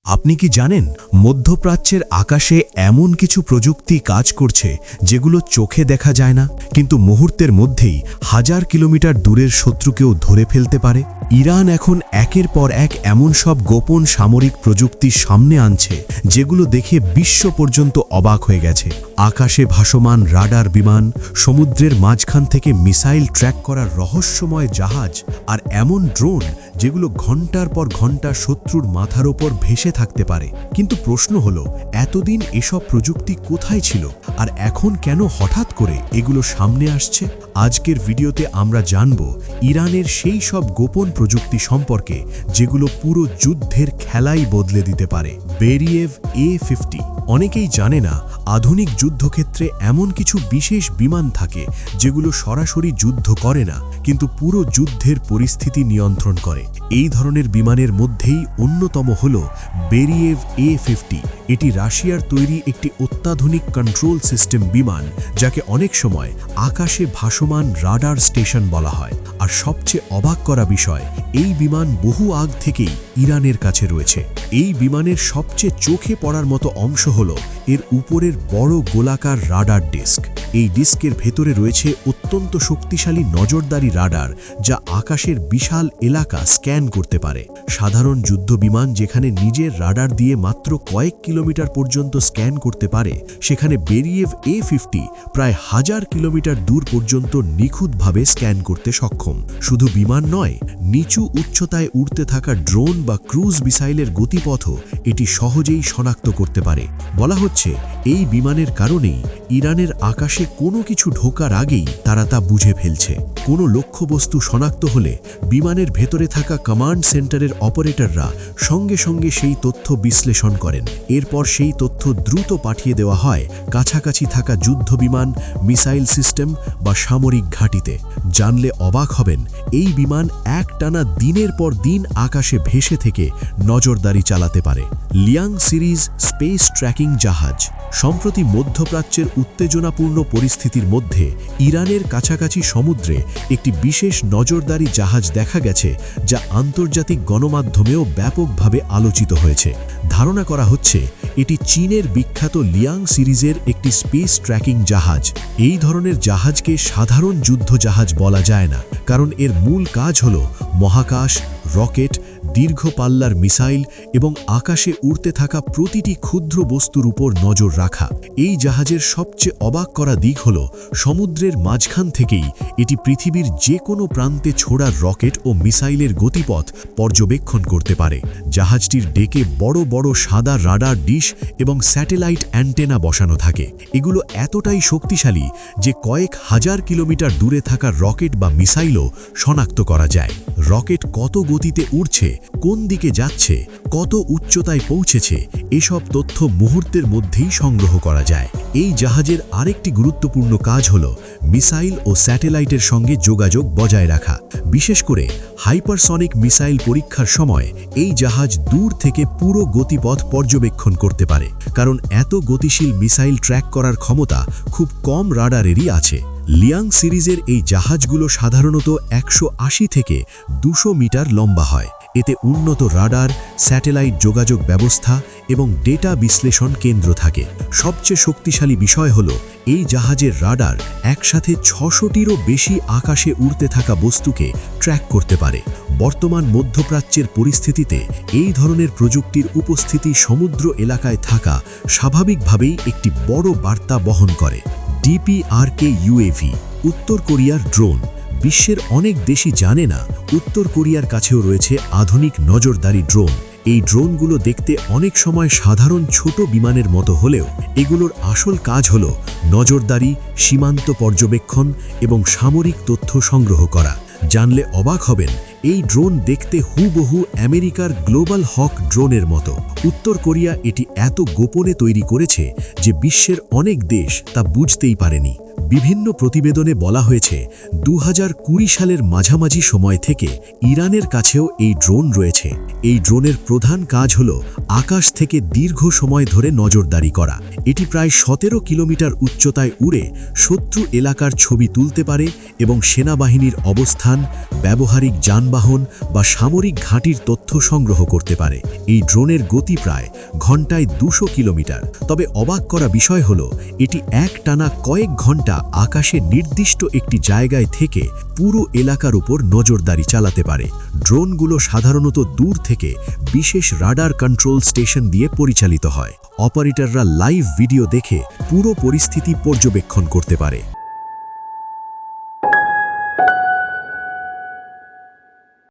আপনি কি জানেন মধ্যপ্রাচ্যের আকাশে এমন কিছু প্রযুক্তি কাজ করছে যেগুলো চোখে দেখা যায় না, কিন্তু মুহূর্তের মধ্যেই হাজার কিলোমিটার দূরের শত্রুকেও ধরে ফেলতে পারে? ইরান এখন একের পর এক এমন সব গোপন সামরিক প্রযুক্তি সামনে আনছে যেগুলো দেখে বিশ্ব পর্যন্ত অবাক হয়ে গেছে। আকাশে ভাসমান রাডার বিমান, সমুদ্রের মাঝখান থেকে মিসাইল ট্র্যাক করার রহস্যময় জাহাজ, আর এমন ড্রোন যেগুলো ঘন্টার পর ঘন্টা শত্রুর মাথার ওপর ভেসে থাকতে পারে। কিন্তু প্রশ্ন হলো, এতদিন এসব প্রযুক্তি কোথায় ছিল, আর এখন কেন হঠাৎ করে এগুলো সামনে আসছে? আজকের ভিডিওতে আমরা জানব ইরানের সেই সব গোপন প্রযুক্তি সম্পর্কে যেগুলো পুরো যুদ্ধের খেলাই বদলে দিতে পারে। বেরিয়েভ A-50। অনেকেই জানে না, আধুনিক যুদ্ধক্ষেত্রে এমন কিছু বিশেষ বিমান থাকে যেগুলো সরাসরি যুদ্ধ করে না, কিন্তু পুরো যুদ্ধের পরিস্থিতি নিয়ন্ত্রণ করে। এই ধরনের বিমানের মধ্যেই অন্যতম হল বেরিয়েভ A-50। এটি রাশিয়ার তৈরি একটি অত্যাধুনিক কন্ট্রোল সিস্টেম বিমান, যাকে অনেক সময় আকাশে ভাসমান রাডার স্টেশন বলা হয়। আর সবচেয়ে অবাক করা বিষয়, এই বিমান বহু আগ থেকেই ইরানের কাছে রয়েছে। এই বিমানের সবচেয়ে চোখে পড়ার মতো অংশ হল এর উপরের বড় গোলাকার রাডার ডিস্ক। এই ডিস্কের ভেতরে রয়েছে অত্যন্ত শক্তিশালী নজরদারি রাডার, যা আকাশের বিশাল এলাকা স্ক্যান করতে পারে। সাধারণ যুদ্ধ বিমান যেখানে নিজের রাডার দিয়ে মাত্র কয়েক কিলোমিটার পর্যন্ত স্ক্যান করতে পারে, সেখানে বেরিয়েভ A-50 প্রায় 1000 কিলোমিটার দূর পর্যন্ত নিখুঁতভাবে স্ক্যান করতে সক্ষম। শুধু বিমান নয়, নিচু উচ্চতায় উড়তে থাকা ড্রোন বা ক্রুজ মিসাইলের গতিপথও এটি সহজেই শনাক্ত করতে পারে। বলা হচ্ছে, এই বিমানের কারণেই ইরানের আকাশে কোনো কিছু ঢোকার আগেই তারা তা বুঝে ফেলছে। কোনো লক্ষ্যবস্তু শনাক্ত হলে বিমানের ভেতরে থাকা কমান্ড সেন্টারের অপারেটররা সঙ্গে সঙ্গে সেই তথ্য বিশ্লেষণ করেন। এরপর সেই তথ্য দ্রুত পাঠিয়ে দেওয়া হয় কাছাকাছি থাকা যুদ্ধ বিমান, মিসাইল সিস্টেম বা সামরিক ঘাঁটিতে। জানলে অবাক হবেন, এই বিমান একটানা দিনের পর দিন আকাশে ভেসে থেকে নজরদারি চালাতে পারে। লিয়াং সিরিজ স্পেস ট্র্যাকিং জাহাজ। সম্প্রতি মধ্যপ্রাচ্যের উত্তেজনাপূর্ণ পরিস্থিতির মধ্যে ইরানের কাছাকাছি সমুদ্রে একটি বিশেষ নজরদারি জাহাজ দেখা গেছে, যা আন্তর্জাতিক গণমাধ্যমেও ব্যাপকভাবে আলোচিত হয়েছে। ধারণা করা হচ্ছে এটি চীনের বিখ্যাত লিয়াং সিরিজের একটি স্পেস ট্র্যাকিং জাহাজ। এই ধরনের জাহাজকে সাধারণ যুদ্ধ জাহাজ বলা যায় না, কারণ এর মূল কাজ হল মহাকাশ, রকেট, দীর্ঘ পাল্লার মিসাইল এবং আকাশে উড়তে থাকা প্রতিটি ক্ষুদ্র বস্তুর উপর নজর রাখা। এই জাহাজের সবচেয়ে অবাক করা দিক হল, সমুদ্রের মাঝখান থেকেই এটি পৃথিবীর যে কোনো প্রান্তে ছোড়া রকেট ও মিসাইলের গতিপথ পর্যবেক্ষণ করতে পারে। জাহাজটির ডেকে বড় বড় সাদা রাডার ডিশ এবং স্যাটেলাইট অ্যান্টেনা বসানো থাকে। এগুলো এতটাই শক্তিশালী যে কয়েক হাজার কিলোমিটার দূরে থাকা রকেট বা মিসাইলও শনাক্ত করা যায়। রকেট কত গতিতে উড়ছে, কোন দিকে যাচ্ছে, কত উচ্চতায় পৌঁছেছে, এসব তথ্য মুহূর্তের মধ্যেই সংগ্রহ করা যায়। এই জাহাজের আরেকটি গুরুত্বপূর্ণ কাজ হল মিসাইল ও স্যাটেলাইটের সঙ্গে যোগাযোগ বজায় রাখা। বিশেষ করে হাইপারসনিক মিসাইল পরীক্ষার সময় এই জাহাজ দূর থেকে পুরো গতিপথ পর্যবেক্ষণ করতে পারে, কারণ এত গতিশীল মিসাইল ট্র্যাক করার ক্ষমতা খুব কম রাডারেরই আছে। লিয়াং সিরিজের এই জাহাজগুলো সাধারণত 180 থেকে 200 মিটার লম্বা হয়। এতে উন্নত রাডার, স্যাটেলাইট যোগাযোগ ব্যবস্থা এবং ডেটা বিশ্লেষণ কেন্দ্র থাকে। সবচেয়ে শক্তিশালী বিষয় হল, এই জাহাজের রাডার একসাথে 600টিরও বেশি আকাশে উড়তে থাকা বস্তুকে ট্র্যাক করতে পারে। বর্তমান মধ্যপ্রাচ্যের পরিস্থিতিতে এই ধরনের প্রযুক্তির উপস্থিতি সমুদ্র এলাকায় থাকা স্বাভাবিকভাবেই একটি বড় বার্তা বহন করে। DPRK UAV, উত্তর কোরিয়ার ড্রোন। বিশ্বের অনেক দেশই জানে না, উত্তর কোরিয়ার কাছেও রয়েছে আধুনিক নজরদারি ড্রোন। এই ড্রোনগুলো দেখতে অনেক সময় সাধারণ ছোট বিমানের মতো হলেও এগুলোর আসল কাজ হল নজরদারি, সীমান্ত পর্যবেক্ষণ এবং সামরিক তথ্য সংগ্রহ করা। জানলে অবাক হবেন, এই ড্রোন দেখতে হুবহু আমেরিকার গ্লোবাল হক ড্রোনের মতো। উত্তর কোরিয়া এটি এত গোপনে তৈরি করেছে যে বিশ্বের অনেক দেশ তা বুঝতেই পারেনি। বিভিন্ন প্রতিবেদনে বলা হয়েছে 2020 সালের মাঝামাঝি সময় থেকে ইরানের কাছেও এই ড্রোন রয়েছে। এই ড্রোনের প্রধান কাজ হল আকাশ থেকে দীর্ঘ সময় ধরে নজরদারি করা। এটি প্রায় 17 কিলোমিটার উচ্চতায় উড়ে শত্রু এলাকার ছবি তুলতে পারে এবং সেনাবাহিনীর অবস্থান, ব্যবহারিক যানবাহন বা সামরিক ঘাঁটির তথ্য সংগ্রহ করতে পারে। এই ড্রোনের গতি প্রায় ঘন্টায় 200 কিলোমিটার। তবে অবাক করা বিষয় হল এটি একটানা কয়েক ঘন্টা আকাশে নির্দিষ্ট একটি জায়গায় থেকে পুরো এলাকার উপর নজরদারি চালাতে পারে। ড্রোনগুলো সাধারণত দূর থেকে বিশেষ রাডার কন্ট্রোল স্টেশন দিয়ে পরিচালিত হয়। অপারেটররা লাইভ ভিডিও দেখে পুরো পরিস্থিতি পর্যবেক্ষণ করতে পারে।